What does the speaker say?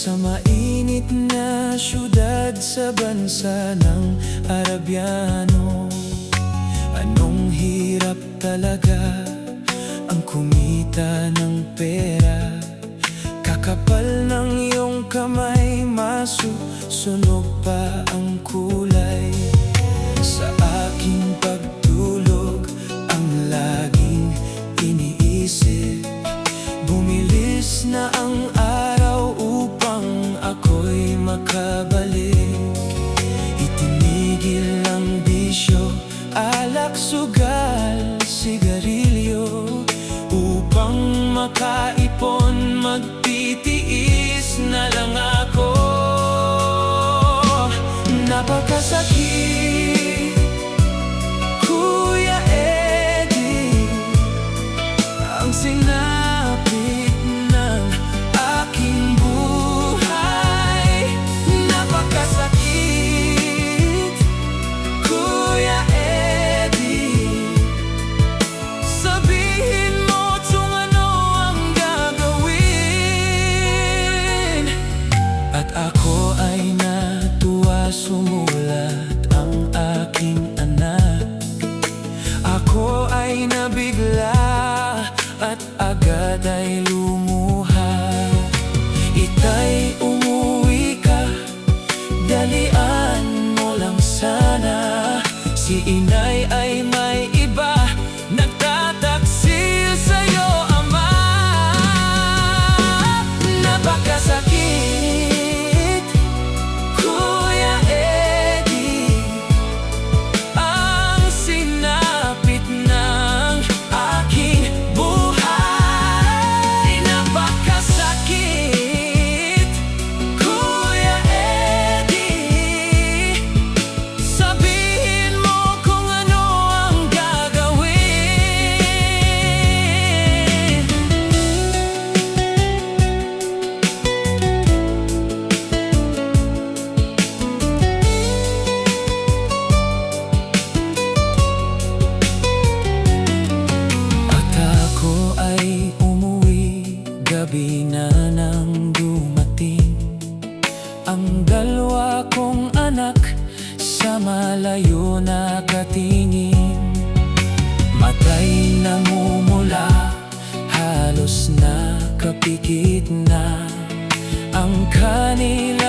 Sa mainit na syudad sa bansa ng Arabiano, anong hirap talaga ang kumita ng pera. Kakapal ng iyong kamay, masusunog pa ang kulay. Sa aking pagtulog ang laging iniisip, bumilis na ang araw upang ako'y makabalik. Itinigil ang bisyo, alak, sugal, sigarilyo, upang makaipon, magtitiis na lang ako. Napakasakit, Kuya Eddie, ang sinapit ng aking buhay. Napakasakit, Kuya Eddie, sabihin mo kung ano ang gagawin. At ako ay natuwa, sumulat ang aking anak. Ako ay nabigla at agad ay lumuha. Itay, umuwi ka, dalian mo lang sana. Si inay ay may iba, nagtataksil sa'yo, ama. Napakasakit, Kuya Eddie, ang sinapit ng aking buhay. Napakasakit, Kuya Eddie, sabihin mo kung ano ang gagawin. At ako ay umuwi, gabi na nang dumating. Ang dalawa kong anak sa malayo nakatingin. Matay namumula, halos nakapikit na ang kanila